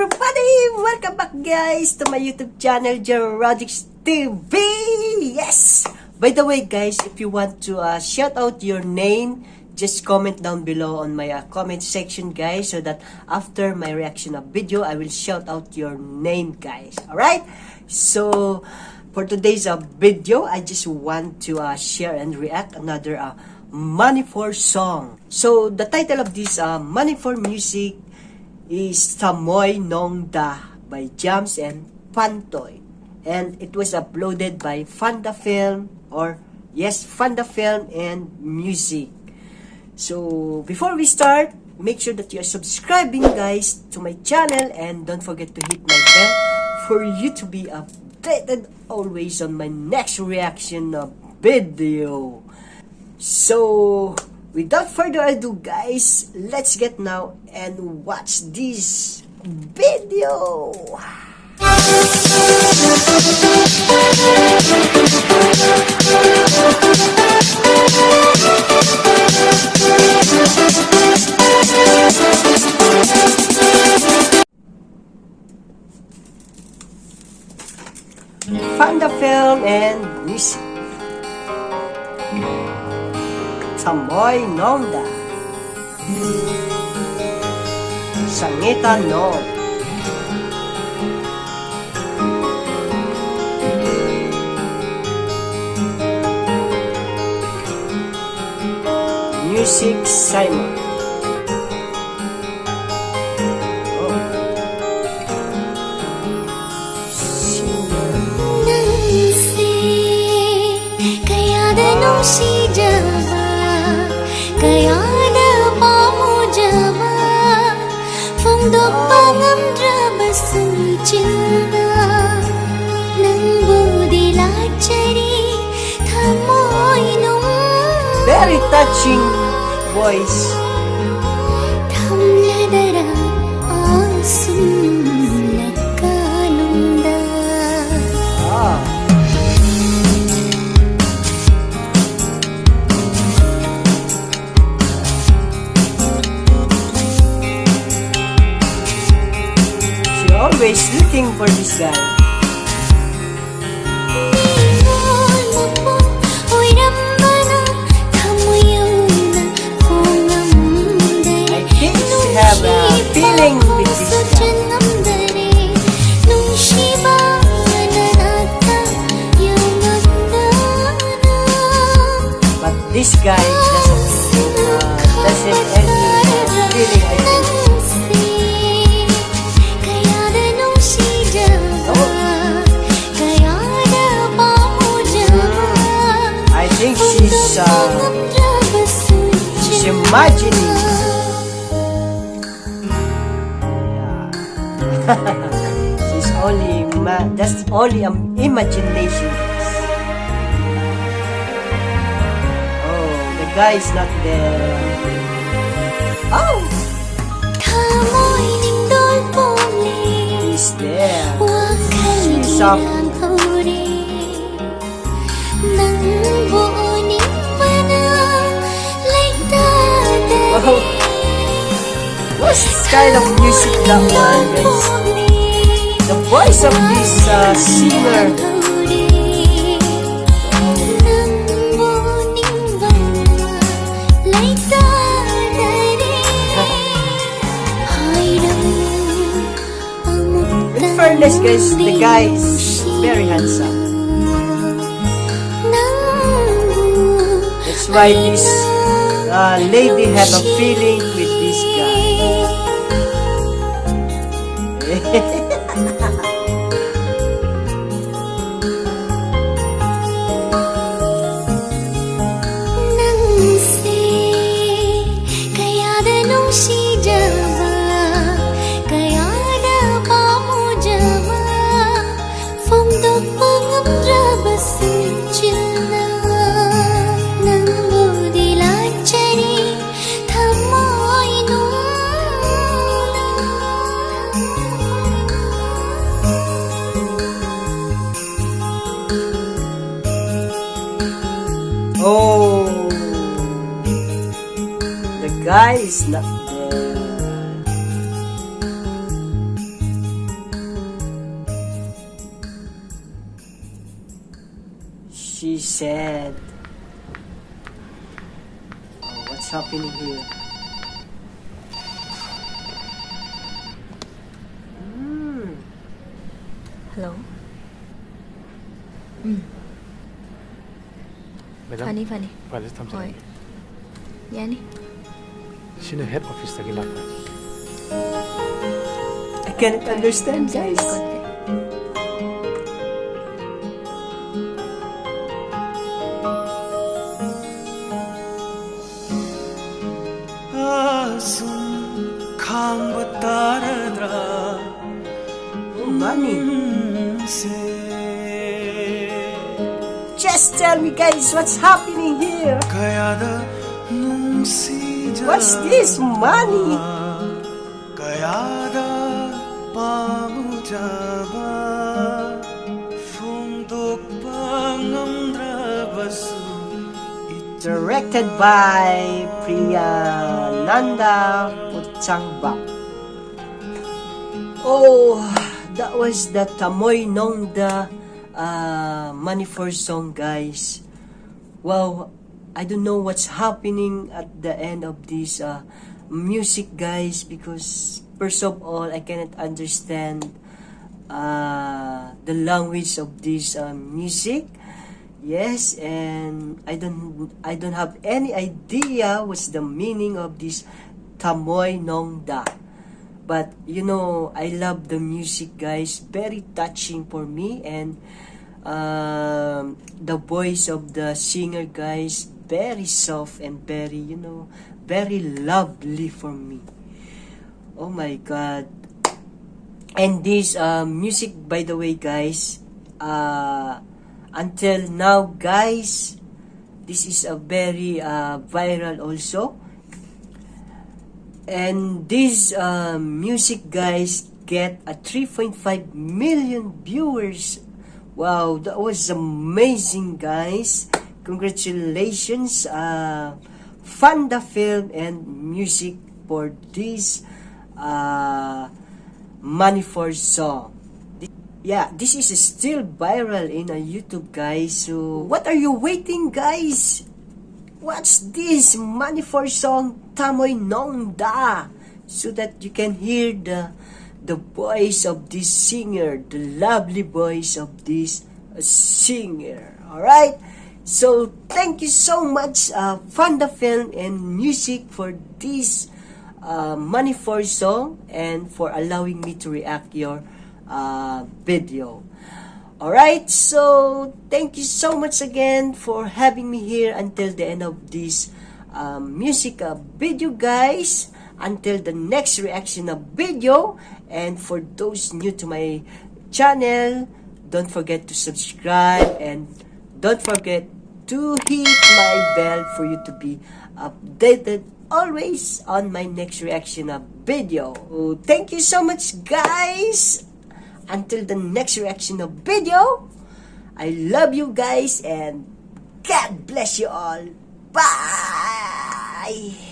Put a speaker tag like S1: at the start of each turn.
S1: everybody! Welcome back guys to my YouTube channel, Jamz TV! Yes! By the way guys, if you want to shout out your name, just comment down below on my comment section guys, so that after my reaction of video, I will shout out your name guys. Alright? So, for today's video, I just want to share and react another Manipur song. So, the title of this Manipur music is Thamoinungda by Jamz Panthoi, and it was uploaded by Panda Film, Panda Film and Music. So before we start, make sure that you are subscribing guys to my channel, and don't forget to hit my bell for you to be updated always on my next reaction video. So without further ado guys, let's get now and watch this video. Panda Film and Music. Thamoinungda Sangita no Music Simon.
S2: Kaya na pamujama Fungdok pangamdra basujilna Nang budilachari Thamoinungda
S1: Very touching voice.
S2: Thamladara asum nagkanungda
S1: Always looking for this guy. I think she have a feeling with this guy. But this guy doesn't any feeling, I think. She's imagining. She's only that's only imagination. Oh, the guy is not there. Oh, he's there. She's up. Wow. What's this kind of music that one, guys? The voice of this singer. In fairness, guys, the guy is very handsome. That's why this lady have a feeling with this guy. Oh, the guy is not there. sad. Oh, what's happening here?
S3: Hello?
S4: Madam,
S3: Funny, funny.
S4: Palace
S3: Oi. Yani?
S4: She's head office tagi lakna.
S1: I can't understand,
S3: Sorry,
S1: guys.
S3: got
S5: Asum khang bataradra
S1: Oh, money.
S5: se
S1: Just tell me, guys, what's happening here?
S5: kayada nungsi
S1: What's this money?
S5: kayada pamujaba funduk pangamdra basu
S1: Directed by Nanda Puchangba. Oh, that was the Thamoinungda Manipur song, guys. Wow, I don't know what's happening at the end of this music, guys, because first of all, I cannot understand the language of this music. Yes, and I don't have any idea what's the meaning of this Thamoinungda. But you know, I love the music, guys. Very touching for me, and the voice of the singer, guys, very soft and very, you know, very lovely for me. Oh my God! And this music, by the way, guys, until now, guys, this is a very viral also. And this music, guys, get a 3.5 million viewers. Wow, that was amazing, guys. Congratulations, Panda Film and Music, for this Manipur song. Yeah, this is still viral in YouTube, guys. So, what are you waiting, guys? What's this Manipur song, Thamoinungda? So that you can hear the voice of this singer, the lovely voice of this singer. Alright? So, thank you so much, Panda Film and Music, for this Manipur song and for allowing me to react your video. Alright, so thank you so much again for having me here until the end of this music video, guys. Until the next reaction of video. And for those new to my channel, don't forget to subscribe and don't forget to hit my bell for you to be updated always on my next reaction of video. So, thank you so much, guys. Until the next reaction of video, I love you guys and God bless you all. Bye!